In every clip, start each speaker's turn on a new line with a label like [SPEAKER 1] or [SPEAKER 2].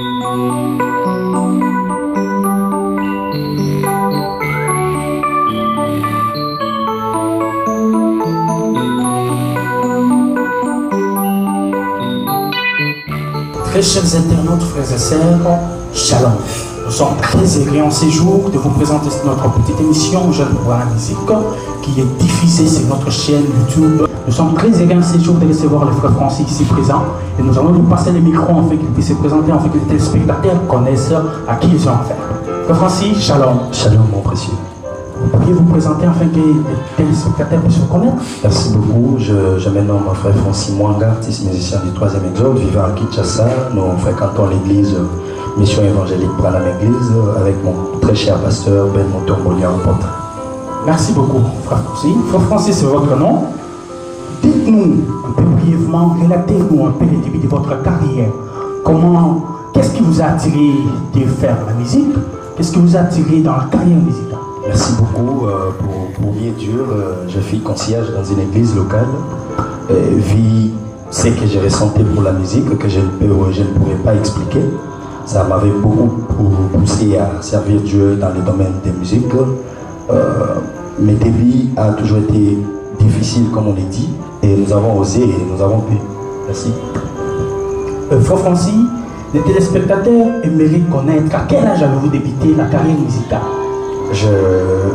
[SPEAKER 1] Très chers internautes, frères et sœurs, shalom. Nous sommes très heureux en ces jours de vous présenter notre petite émission Jeunes pour la musique qui est diffusée sur notre chaîne YouTube. Nous sommes très heureux en ces jours de recevoir le frère Francis ici présent et nous allons lui passer le micro afin qu'il puisse se présenter, afin que les téléspectateurs connaissent à qui ils ont affaire. Frère Francis, shalom.
[SPEAKER 2] Shalom mon précieux.
[SPEAKER 1] Vous pourriez vous présenter afin que les téléspectateurs puissent vous connaître?
[SPEAKER 2] Merci beaucoup. Je me nomme frère Francis Mwanga, artiste musicien du 3e exode, vivant à Kinshasa. Nous fréquentons l'église Mission évangélique Branham Église avec mon très cher pasteur Ben Motomboli en porte.
[SPEAKER 1] Merci beaucoup, frère Francis. Frère Francis, c'est votre nom. Dites-nous un peu brièvement, relatez-nous un peu le début de votre carrière. Qu'est-ce qui vous a attiré de faire la musique? Qu'est-ce qui vous a attiré dans la carrière musicale?
[SPEAKER 2] Merci beaucoup. Pour bien dur, je fus concierge dans une église locale. Vu ce que j'ai ressenti pour la musique, que je ne pourrais pas expliquer. Ça m'avait beaucoup poussé à servir Dieu dans le domaine des musiques. Mes débuts ont toujours été difficiles, comme on l'a dit, et nous avons osé et nous avons pu. Merci.
[SPEAKER 1] Frère Francis, les téléspectateurs aimeraient connaître à quel âge avez-vous débuté la carrière musicale?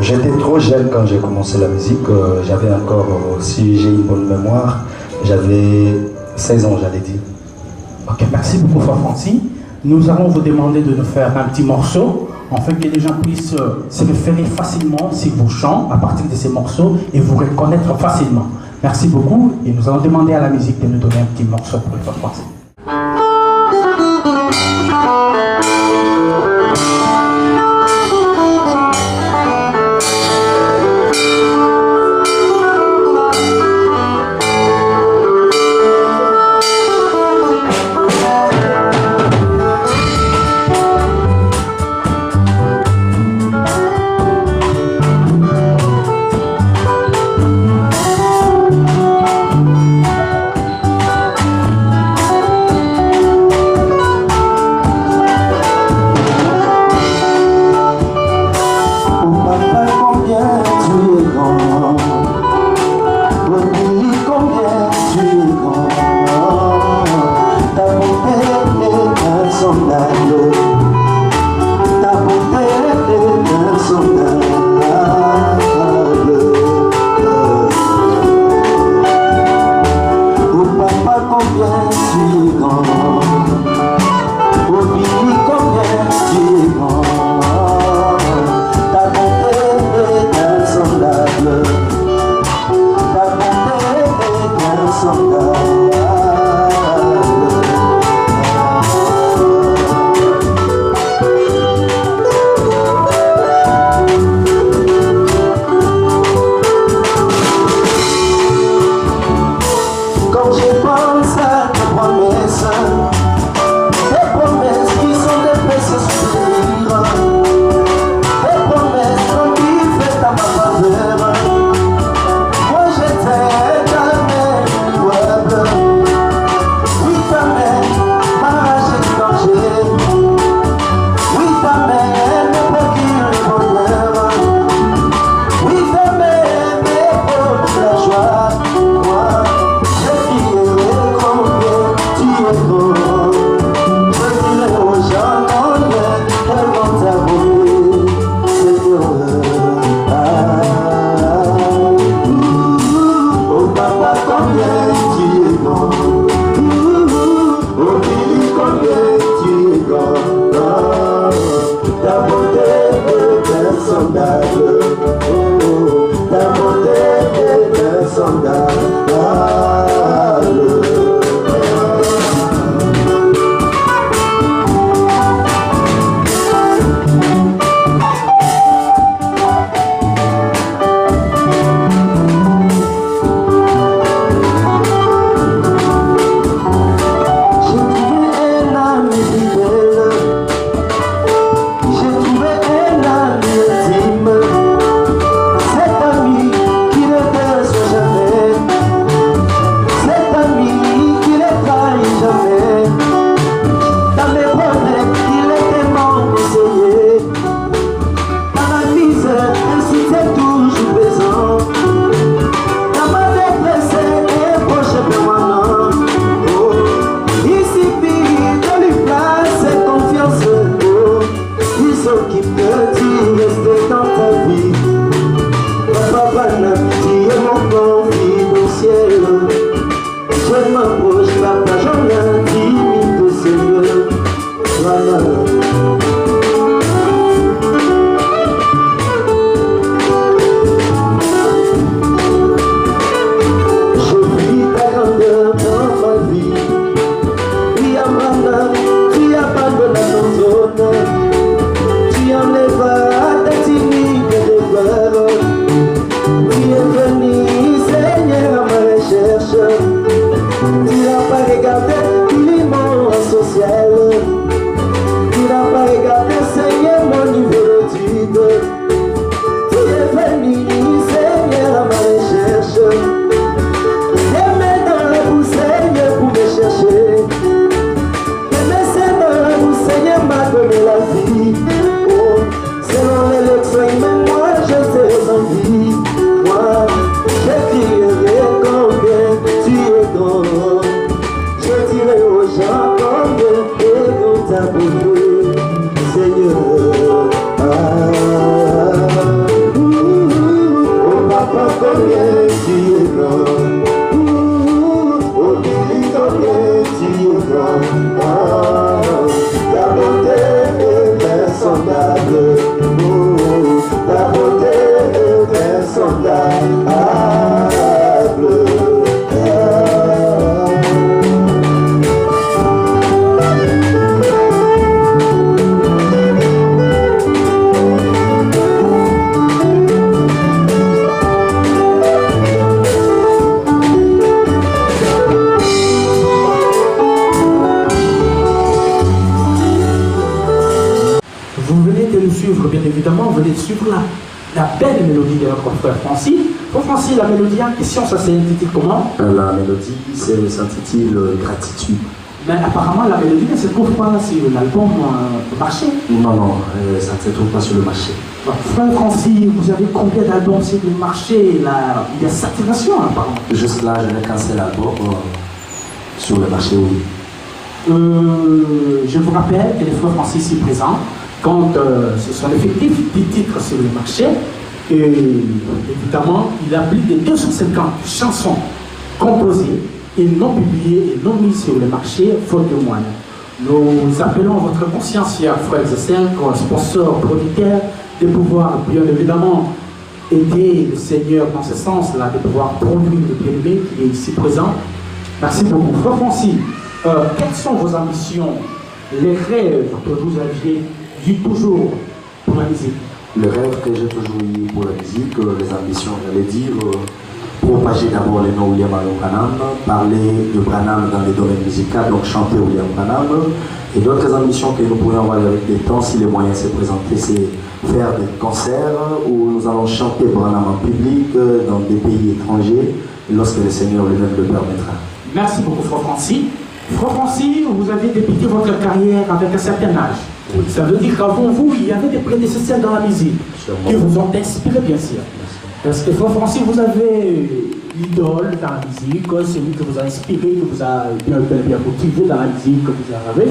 [SPEAKER 2] J'étais trop jeune quand j'ai commencé la musique. J'avais encore, si j'ai une bonne mémoire, j'avais 16 ans, j'allais dire.
[SPEAKER 1] Ok, merci beaucoup, frère Francis. Nous allons vous demander de nous faire un petit morceau, afin que les gens puissent se référer facilement sur vos chants à partir de ces morceaux et vous reconnaître facilement. Merci beaucoup et nous allons demander à la musique de nous donner un petit morceau pour le frère Francis.
[SPEAKER 3] pour Seigneur. Oh papa, combien tu es grand. Oh Billy, combien tu es grand. Ta bonté est insondable. Ta beauté est insondable.
[SPEAKER 1] Vous venez de nous suivre, bien évidemment, vous venez de suivre la belle mélodie de notre frère Francis. Frère Francis, la mélodie en question, ça s'intitule comment?
[SPEAKER 2] La mélodie s'intitule Gratitude.
[SPEAKER 1] Mais apparemment, la mélodie ne se trouve pas sur l'album Marché.
[SPEAKER 2] Non, ça ne se trouve pas sur le marché.
[SPEAKER 1] Frère Francis, vous avez combien d'albums sur le marché? Là, il y a saturation, apparemment.
[SPEAKER 2] Juste là, je n'ai qu'un seul album sur le marché, oui.
[SPEAKER 1] Je vous rappelle que les frères Francis ici présents, quand ce sont l'effectif des titres sur le marché, et évidemment, il a plus de 250 chansons composées et non publiées et non mises sur le marché, faute de moyens. Nous appelons votre conscience, chers frères et sœurs, sponsors, producteurs, de pouvoir bien évidemment aider le Seigneur dans ce sens-là, de pouvoir produire le bien-aimé qui est ici présent. Merci beaucoup. Frère Francis, quelles sont vos ambitions, les rêves que vous aviez eu toujours pour la musique?
[SPEAKER 2] Le rêve que j'ai toujours eu pour la musique, les ambitions, j'allais dire, propager d'abord le nom William Branham, parler de Branham dans les domaines musicaux, donc chanter William Branham. Et d'autres ambitions que nous pourrions avoir avec le temps, si les moyens se présentaient, c'est faire des concerts où nous allons chanter Branham en public dans des pays étrangers, lorsque le Seigneur lui-même le permettra.
[SPEAKER 1] Merci beaucoup, Frère Francis. Frère Francis, vous avez débuté votre carrière avec un certain âge. Oui. Ça veut dire qu'avant vous, il y avait des prédécesseurs dans la musique qui vous ont inspiré, bien sûr. Parce que, Frère Francis, vous avez l'idole dans la musique, celui qui vous a inspiré, qui vous a bien motivé dans la musique que vous avez.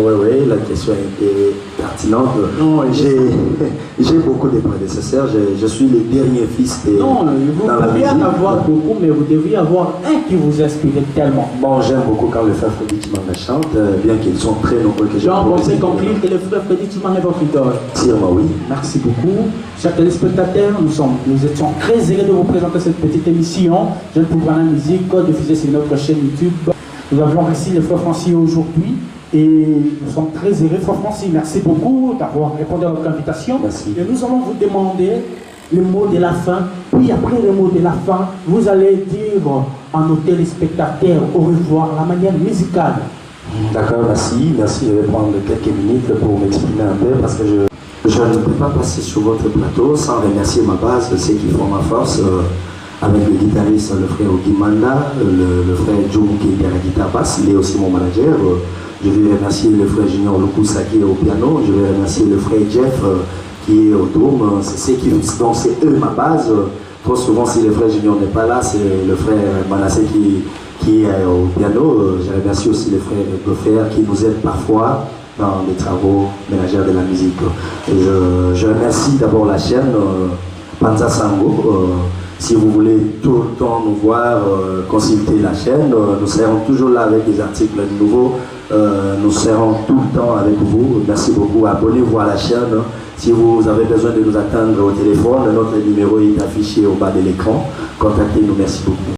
[SPEAKER 2] Oui, la question est pertinente. J'ai beaucoup de prédécesseurs. Je suis le dernier fils de.
[SPEAKER 1] Non, vous devriez en avoir beaucoup, mais vous devriez avoir un qui vous inspire tellement.
[SPEAKER 2] Bon, j'aime beaucoup quand le frère Freddy Timanga chante, bien qu'ils sont très nombreux que j'ai.
[SPEAKER 1] Donc, on sait conclure que le frère Freddy Timanga est votre idole.
[SPEAKER 2] Sûrement, oui.
[SPEAKER 1] Merci beaucoup. Chers téléspectateurs, nous étions très heureux de vous présenter cette petite émission. Jeune pour la musique, diffusée sur notre chaîne YouTube. Nous avons reçu le frère Francis aujourd'hui et nous sommes très heureux. Frère Francis, merci beaucoup d'avoir répondu à notre invitation.
[SPEAKER 2] Merci.
[SPEAKER 1] Et nous allons vous demander le mot de la fin. Puis après le mot de la fin, vous allez dire à nos téléspectateurs au revoir, la manière musicale.
[SPEAKER 2] D'accord, merci. Merci. Je vais prendre quelques minutes pour m'exprimer un peu parce que je ne peux pas passer sur votre plateau sans remercier ma base, ceux qui font ma force, avec le guitariste, le frère Ogimanda, le frère Joe qui est à la guitare basse, il est aussi mon manager. Je vais remercier le frère Junior Lukusa qui est au piano, je vais remercier le frère Jeff qui est au dôme, c'est eux ma base. Trop souvent, si le frère Junior n'est pas là, c'est le frère Manassé qui est au piano. Je remercie aussi le frère Goffer qui nous aide parfois dans les travaux ménagères de la musique. Et je remercie d'abord la chaîne Panza Sango. Si vous voulez tout le temps nous voir, consulter la chaîne, nous serons toujours là avec des articles nouveaux. Nous serons tout le temps avec vous. Merci beaucoup. Abonnez-vous à la chaîne. Si vous avez besoin de nous attendre au téléphone, notre numéro est affiché au bas de l'écran. Contactez-nous. Merci beaucoup.